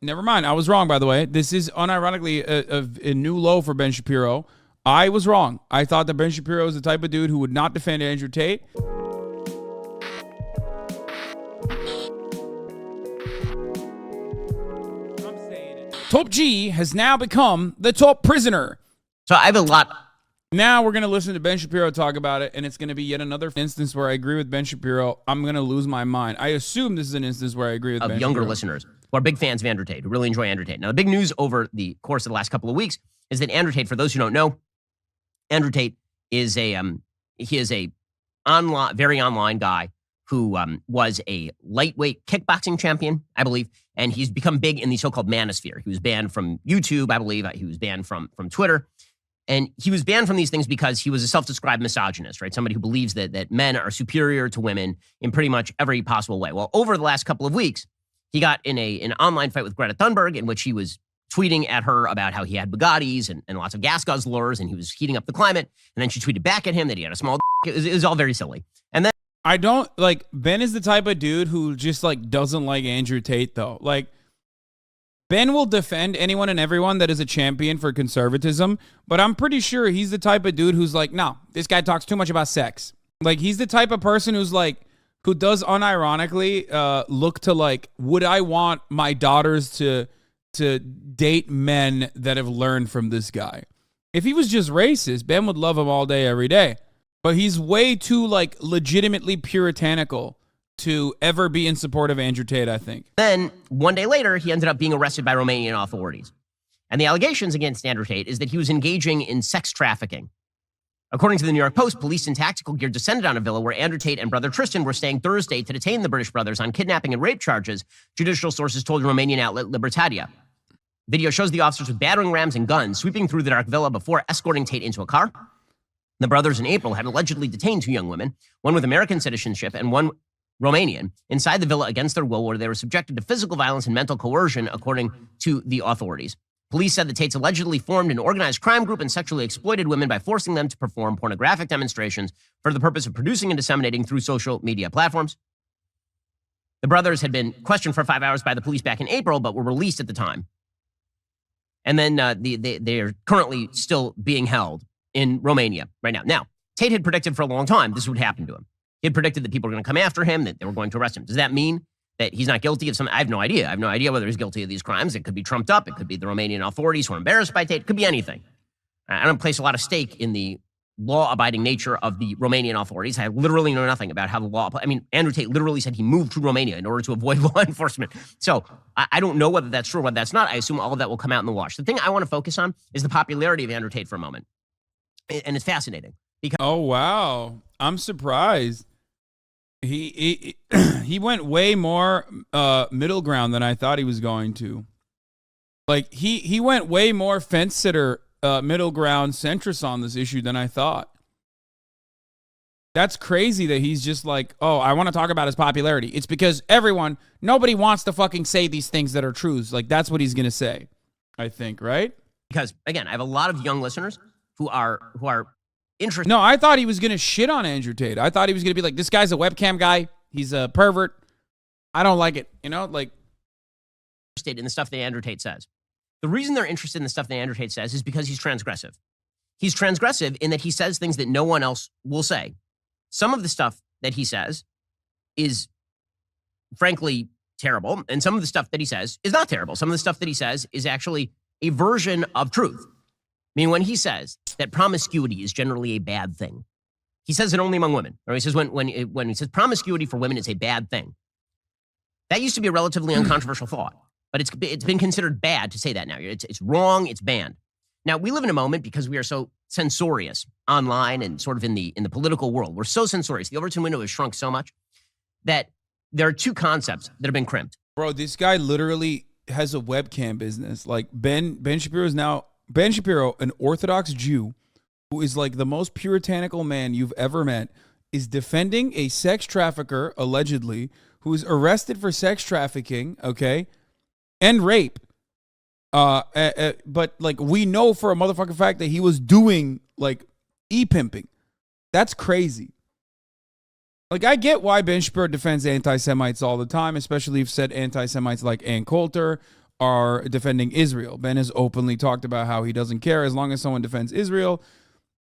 never mind. I was wrong, by the way. This is unironically a new low for Ben Shapiro. I was wrong. I thought that Ben Shapiro is the type of dude who would not defend Andrew Tate. Top G has now become the top prisoner. So I have a lot. Now we're going to listen to Ben Shapiro talk about it, and it's going to be yet another instance where I agree with Ben Shapiro. I'm going to lose my mind. I assume this is an instance where I agree with Ben Shapiro. Of younger listeners who are big fans of Andrew Tate, who really enjoy Andrew Tate. Now, the big news over the course of the last couple of weeks is that Andrew Tate, for those who don't know, Andrew Tate is a very online guy who was a lightweight kickboxing champion, I believe, and he's become big in the so-called manosphere. He was banned from YouTube, I believe. He was banned from Twitter. And he was banned from these things because he was a self-described misogynist, right? Somebody who believes that men are superior to women in pretty much every possible way. Well, over the last couple of weeks, he got in an online fight with Greta Thunberg in which he was tweeting at her about how he had Bugattis and lots of gas guzzlers and he was heating up the climate. And then she tweeted back at him that he had a small dick. It was all very silly. And then I don't, like, Ben is the type of dude who just, like, doesn't like Andrew Tate, though. Like, Ben will defend anyone and everyone that is a champion for conservatism, but I'm pretty sure he's the type of dude who's like, no, this guy talks too much about sex. Like, he's the type of person who's like, who does unironically look to, like, would I want my daughters to date men that have learned from this guy? If he was just racist, Ben would love him all day, every day. But he's way too, like, legitimately puritanical to ever be in support of Andrew Tate, I think. Then, one day later, he ended up being arrested by Romanian authorities. And the allegations against Andrew Tate is that he was engaging in sex trafficking. According to the New York Post, police in tactical gear descended on a villa where Andrew Tate and brother Tristan were staying Thursday to detain the British brothers on kidnapping and rape charges, judicial sources told Romanian outlet Libertatea. Video shows the officers with battering rams and guns sweeping through the dark villa before escorting Tate into a car. The brothers in April had allegedly detained two young women, one with American citizenship and one Romanian, inside the villa against their will, where they were subjected to physical violence and mental coercion, according to the authorities. Police said the Tates allegedly formed an organized crime group and sexually exploited women by forcing them to perform pornographic demonstrations for the purpose of producing and disseminating through social media platforms. The brothers had been questioned for 5 hours by the police back in April, but were released at the time. And then they are currently still being held in Romania right now. Now, Tate had predicted for a long time this would happen to him. He had predicted that people were going to come after him, that they were going to arrest him. Does that mean that he's not guilty of something? I have no idea. I have no idea whether he's guilty of these crimes. It could be trumped up. It could be the Romanian authorities who are embarrassed by Tate. It could be anything. I don't place a lot of stake in the law-abiding nature of the Romanian authorities. I literally know nothing about how the law... I mean, Andrew Tate literally said he moved to Romania in order to avoid law enforcement. So I don't know whether that's true or whether that's not. I assume all of that will come out in the wash. The thing I want to focus on is the popularity of Andrew Tate for a moment. And it's fascinating. Because oh, wow. I'm surprised. He went way more middle ground than I thought he was going to. Like, he went way more fence sitter, middle ground centrist on this issue than I thought. That's crazy that he's just like, oh, I want to talk about his popularity. It's because nobody wants to fucking say these things that are truths. Like, that's what he's going to say, I think, right? Because, again, I have a lot of young listeners who are interesting. No, I thought he was going to shit on Andrew Tate. I thought he was going to be like, this guy's a webcam guy. He's a pervert. I don't like it. You know, like. Interested in the stuff that Andrew Tate says. The reason they're interested in the stuff that Andrew Tate says is because he's transgressive. He's transgressive in that he says things that no one else will say. Some of the stuff that he says is, frankly, terrible. And some of the stuff that he says is not terrible. Some of the stuff that he says is actually a version of truth. I mean, when he says that promiscuity is generally a bad thing, he says it only among women. Or he says when he says promiscuity for women is a bad thing. That used to be a relatively uncontroversial thought, but it's been considered bad to say that now. It's wrong. It's banned. Now, we live in a moment because we are so censorious online and sort of in the political world. We're so censorious. The Overton window has shrunk so much that there are two concepts that have been crimped. Bro, this guy literally has a webcam business. Like Ben Shapiro, an Orthodox Jew who is like the most puritanical man you've ever met, is defending a sex trafficker, allegedly, who is arrested for sex trafficking, okay, and rape. But like we know for a motherfucking fact that he was doing like e-pimping. That's crazy. Like, I get why Ben Shapiro defends anti-Semites all the time, especially if said anti-Semites like Ann Coulter are defending Israel. Ben has openly talked about how he doesn't care as long as someone defends Israel.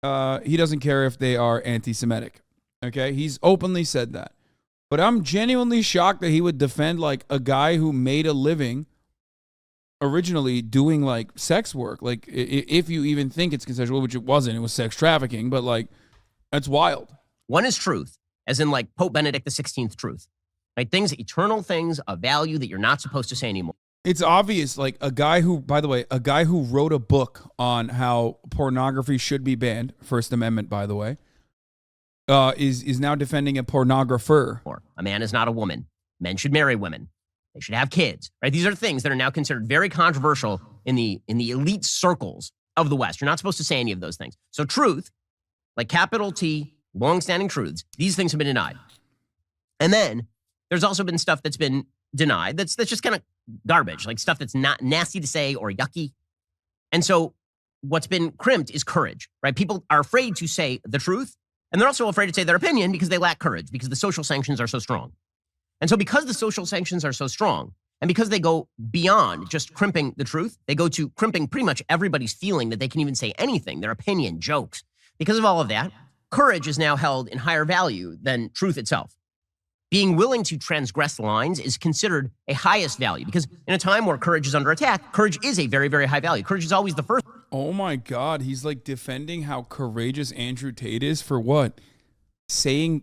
He doesn't care if they are anti-Semitic. Okay, he's openly said that. But I'm genuinely shocked that he would defend like a guy who made a living originally doing like sex work. Like if you even think it's consensual, which it wasn't, it was sex trafficking, but like that's wild. One is truth, as in like Pope Benedict XVI truth. Right? Things, eternal things of value that you're not supposed to say anymore. It's obvious, like a guy who, by the way, a guy who wrote a book on how pornography should be banned, First Amendment, by the way, is now defending a pornographer. A man is not a woman. Men should marry women. They should have kids, right? These are things that are now considered very controversial in the elite circles of the West. You're not supposed to say any of those things. So truth, like capital T, long-standing truths, these things have been denied. And then there's also been stuff that's been denied that's just kind of garbage, like stuff that's not nasty to say or yucky. And so what's been crimped is courage, right? People are afraid to say the truth, and they're also afraid to say their opinion because they lack courage, because the social sanctions are so strong. And so because the social sanctions are so strong, and because they go beyond just crimping the truth, they go to crimping pretty much everybody's feeling that they can even say anything, their opinion, jokes. Because of all of that, courage is now held in higher value than truth itself. Being willing to transgress lines is considered a highest value, because in a time where courage is under attack, courage is a very, very high value. Courage is always the first. Oh my God, he's like defending how courageous Andrew Tate is for what? Saying,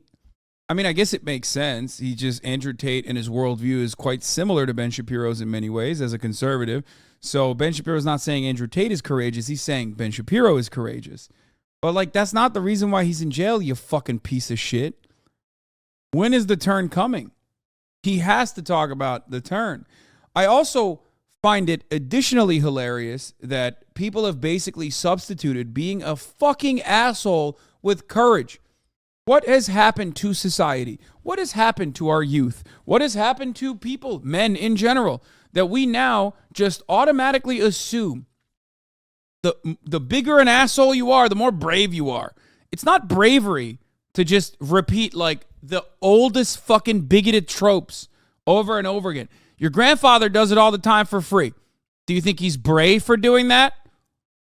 I mean, I guess it makes sense. Andrew Tate and his worldview is quite similar to Ben Shapiro's in many ways as a conservative. So Ben Shapiro's not saying Andrew Tate is courageous. He's saying Ben Shapiro is courageous. But like, that's not the reason why he's in jail, you fucking piece of shit. When is the turn coming? He has to talk about the turn. I also find it additionally hilarious that people have basically substituted being a fucking asshole with courage. What has happened to society? What has happened to our youth? What has happened to people, men in general, that we now just automatically assume the bigger an asshole you are, the more brave you are? It's not bravery to just repeat like the oldest fucking bigoted tropes over and over again. Your grandfather does it all the time for free. Do you think he's brave for doing that?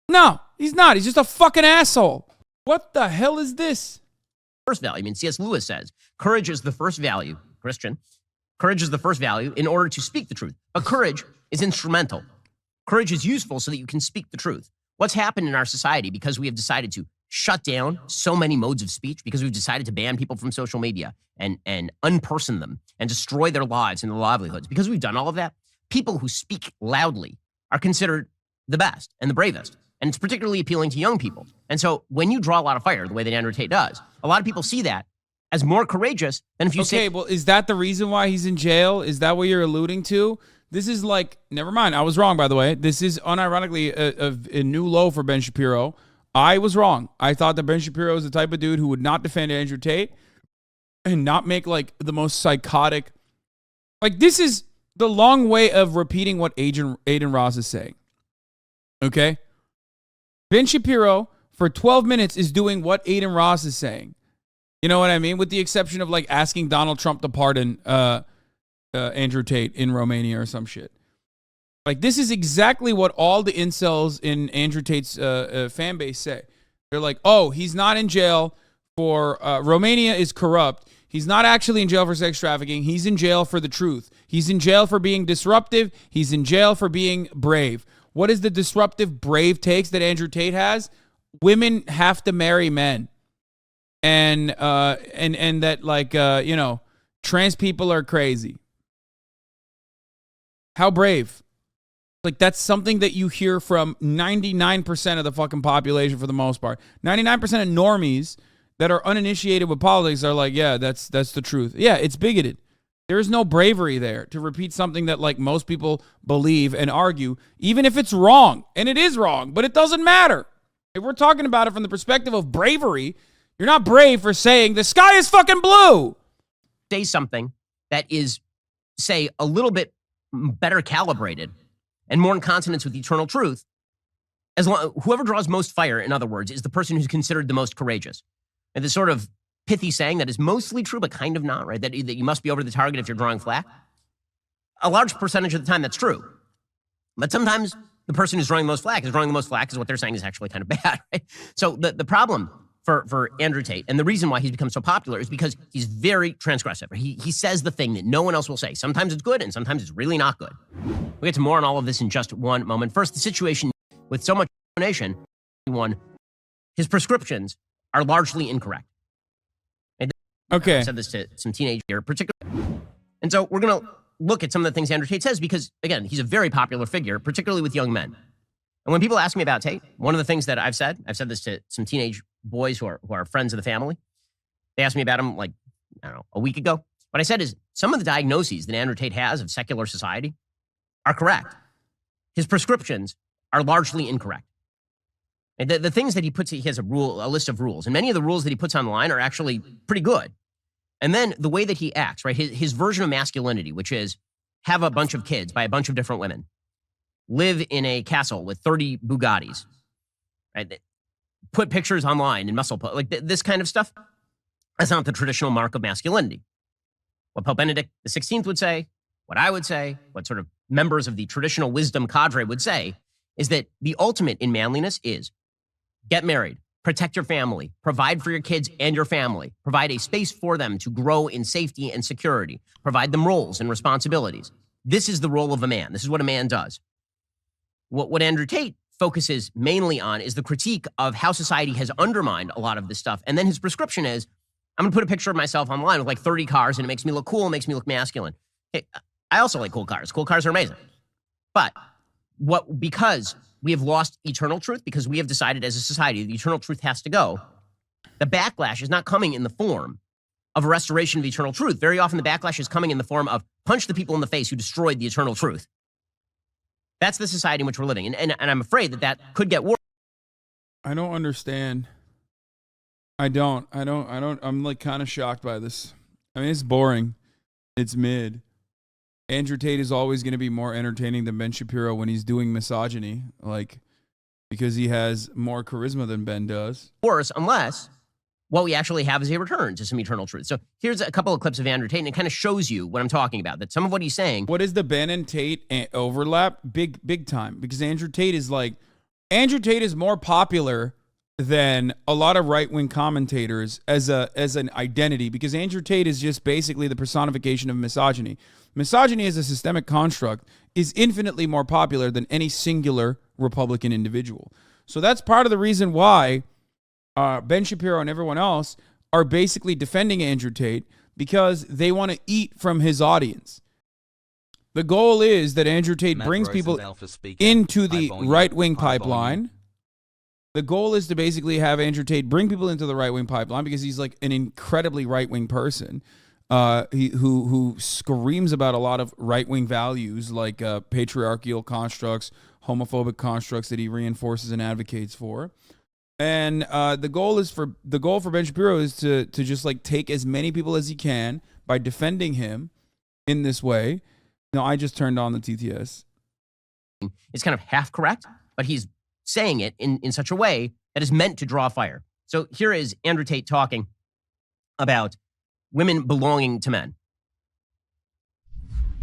No, he's not. He's just a fucking asshole. What the hell is this? First value. I mean, C.S. Lewis says, courage is the first value, Christian. Courage is the first value in order to speak the truth. But courage is instrumental. Courage is useful so that you can speak the truth. What's happened in our society because we have decided to shut down so many modes of speech, because we've decided to ban people from social media and unperson them and destroy their lives and their livelihoods. Because we've done all of that, people who speak loudly are considered the best and the bravest. And it's particularly appealing to young people. And so when you draw a lot of fire, the way that Andrew Tate does, a lot of people see that as more courageous than if you say... Okay, well, is that the reason why he's in jail? Is that what you're alluding to? This is like, never mind, I was wrong, by the way. This is unironically a new low for Ben Shapiro. I was wrong. I thought that Ben Shapiro is the type of dude who would not defend Andrew Tate and not make like the most psychotic... Like, this is the long way of repeating what Aiden Ross is saying. Okay? Ben Shapiro, for 12 minutes, is doing what Aiden Ross is saying. You know what I mean? With the exception of like asking Donald Trump to pardon Andrew Tate in Romania or some shit. Like, this is exactly what all the incels in Andrew Tate's fan base say. They're like, oh, he's not in jail for Romania is corrupt. He's not actually in jail for sex trafficking. He's in jail for the truth. He's in jail for being disruptive. He's in jail for being brave. What is the disruptive, brave takes that Andrew Tate has? Women have to marry men. And that, like, you know, trans people are crazy. How brave? Like, that's something that you hear from 99% of the fucking population for the most part. 99% of normies that are uninitiated with politics are like, yeah, that's the truth. Yeah, it's bigoted. There is no bravery there to repeat something that like most people believe and argue, even if it's wrong. And it is wrong, but it doesn't matter. If we're talking about it from the perspective of bravery, you're not brave for saying the sky is fucking blue. Say something that is, say, a little bit better calibrated and more in consonance with eternal truth. Whoever draws most fire, in other words, is the person who's considered the most courageous. And this sort of pithy saying that is mostly true, but kind of not, right? That you must be over the target if you're drawing flack. A large percentage of the time, that's true. But sometimes the person who's drawing the most flack is what they're saying is actually kind of bad, right? So the problem for Andrew Tate, and the reason why he's become so popular, is because he's very transgressive. He says the thing that no one else will say. Sometimes it's good, and sometimes it's really not good. We'll get to more on all of this in just one moment. First, the situation with so much information, his prescriptions are largely incorrect. Okay. I said this to some teenage here, particularly. And so we're going to look at some of the things Andrew Tate says because, again, he's a very popular figure, particularly with young men. And when people ask me about Tate, one of the things that I've said this to some teenage boys who are friends of the family. They asked me about him, like, I don't know, a week ago. What I said is some of the diagnoses that Andrew Tate has of secular society are correct. His prescriptions are largely incorrect. And the things that he puts, he has a list of rules, and many of the rules that he puts online are actually pretty good. And then the way that he acts, right? His version of masculinity, which is have a bunch of kids by a bunch of different women, live in a castle with 30 Bugattis, right? Put pictures online and muscle, like this kind of stuff. That's not the traditional mark of masculinity. What Pope Benedict XVI would say, what I would say, what sort of members of the traditional wisdom cadre would say, is that the ultimate in manliness is get married, protect your family, provide for your kids and your family, provide a space for them to grow in safety and security, provide them roles and responsibilities. This is the role of a man. This is what a man does. What Andrew Tate focuses mainly on is the critique of how society has undermined a lot of this stuff. And then his prescription is, I'm going to put a picture of myself online with like 30 cars and it makes me look cool, it makes me look masculine. Hey, I also like cool cars. Cool cars are amazing. But because we have lost eternal truth, because we have decided as a society the eternal truth has to go, the backlash is not coming in the form of a restoration of eternal truth. Very often the backlash is coming in the form of punch the people in the face who destroyed the eternal truth. That's the society in which we're living. And I'm afraid that could get worse. I don't understand. I don't. I'm like kind of shocked by this. I mean, it's boring. It's mid. Andrew Tate is always going to be more entertaining than Ben Shapiro when he's doing misogyny, like, because he has more charisma than Ben does. Worse, unless what we actually have is a return to some eternal truth. So here's a couple of clips of Andrew Tate, and it kind of shows you what I'm talking about, that some of what he's saying. What is the Ben and Tate overlap? Big time. Because Andrew Tate is more popular than a lot of right-wing commentators as an identity, because Andrew Tate is just basically the personification of misogyny. Misogyny as a systemic construct is infinitely more popular than any singular Republican individual. So that's part of the reason why Ben Shapiro and everyone else are basically defending Andrew Tate, because they want to eat from his audience. The goal is that Andrew Tate brings people into the right-wing pipeline. The goal is to basically have Andrew Tate bring people into the right-wing pipeline because he's like an incredibly right-wing person who screams about a lot of right-wing values like patriarchal constructs, homophobic constructs that he reinforces and advocates for. And the goal for Ben Shapiro is to just like take as many people as he can by defending him in this way. No, I just turned on the TTS. It's kind of half correct, but he's saying it in such a way that is meant to draw fire. So here is Andrew Tate talking about women belonging to men.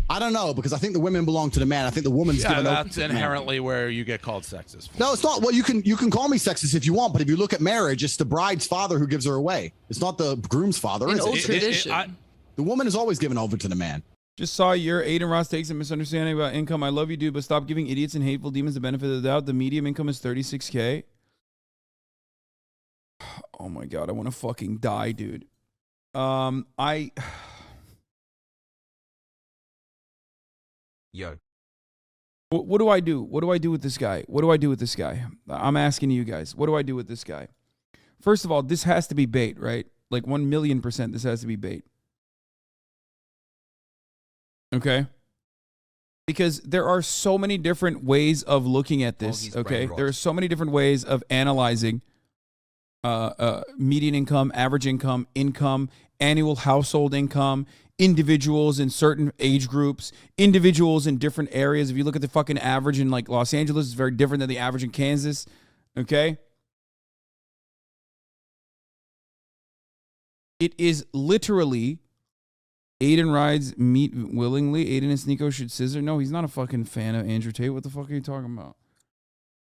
I don't know, because I think the women belong to the man. I think the woman's given over. That's inherently where you get called sexist. No, it's not. Well, you can call me sexist if you want, but if you look at marriage, it's the bride's father who gives her away. It's not the groom's father. In is old it? tradition. The woman is always given over to the man. Just saw your Aiden Ross takes a misunderstanding about income. I love you, dude, but stop giving idiots and hateful demons the benefit of the doubt. The medium income is $36K. Oh my God, I want to fucking die, dude. Yo. What do I do? What do I do with this guy? What do I do with this guy? I'm asking you guys. What do I do with this guy? First of all, this has to be bait, right? Like 1,000,000% this has to be bait. Okay? Because there are so many different ways of looking at this, okay? There are so many different ways of analyzing median income, average income, annual household income, individuals in certain age groups, individuals in different areas. If you look at the fucking average in like Los Angeles, it's very different than the average in Kansas, okay? It is literally Aiden rides meat willingly. Aiden and Sneeko should scissor. No, he's not a fucking fan of Andrew Tate. What the fuck are you talking about?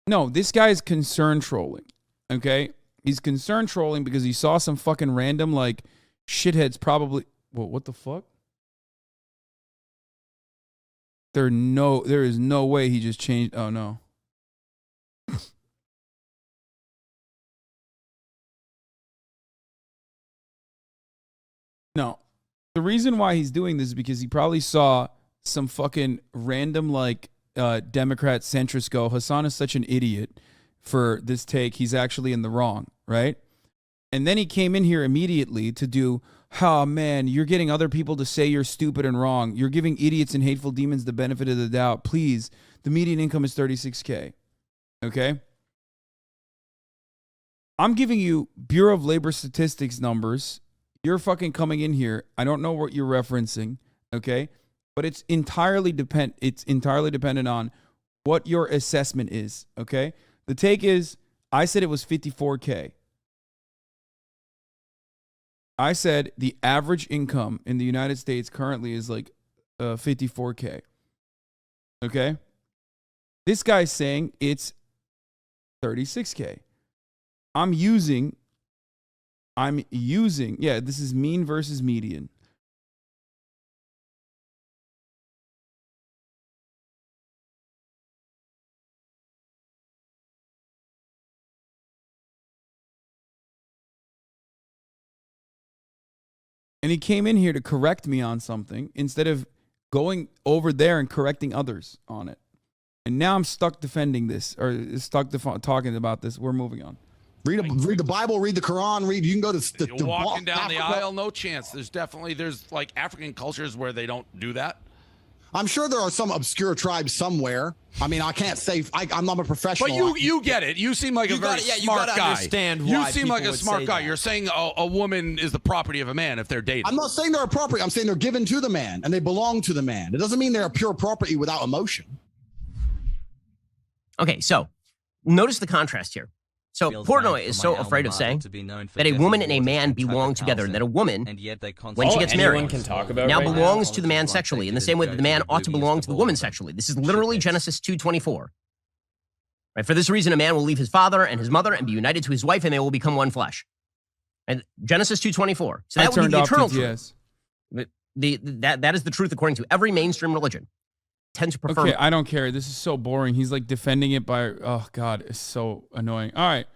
No, this guy is concern trolling. Okay? He's concern trolling because he saw some fucking random, like, shitheads probably. Well, what the fuck? There is no way he just changed. Oh, no. No. The reason why he's doing this is because he probably saw some fucking random, like, Democrat centrist go, Hasan is such an idiot for this take. He's actually in the wrong, right? And then he came in here immediately to do, oh, man, you're getting other people to say you're stupid and wrong. You're giving idiots and hateful demons the benefit of the doubt. Please, the median income is $36K. Okay? I'm giving you Bureau of Labor Statistics numbers. You're fucking coming in here. I don't know what you're referencing, okay? But it's entirely dependent on what your assessment is, okay? The take is, I said it was 54K. I said the average income in the United States currently is like 54K. Okay? This guy's saying it's 36K. I'm using, yeah, this is mean versus median. And he came in here to correct me on something instead of going over there and correcting others on it. And now I'm stuck defending this, or stuck talking about this. We're moving on. Read the Bible, read the Quran, you can go to You're walking down the aisle, no chance. There's like African cultures where they don't do that. I'm sure there are some obscure tribes somewhere. I mean, I can't say I'm not a professional. But you get it. You seem like a very smart guy. Understand you why seem like a would smart say guy. that. You're saying a woman is the property of a man if they're dating. I'm not saying they're appropriate. I'm saying they're given to the man and they belong to the man. It doesn't mean they're pure property without emotion. Okay, so notice the contrast here. So Portnoy is so afraid of saying that a woman and a man belong together, and that a woman, when she gets married, can talk about now right belongs to the man sexually, in the same way that the man ought to belong to the woman sexually. This is literally Genesis 2:24. Right? For this reason, a man will leave his father and his mother and be united to his wife, and they will become one flesh. And Genesis 2:24. So that would be the eternal truth. That is the truth according to every mainstream religion. Tend to prefer. Okay, I don't care. This is so boring. He's like defending it by, oh God, it's so annoying. All right.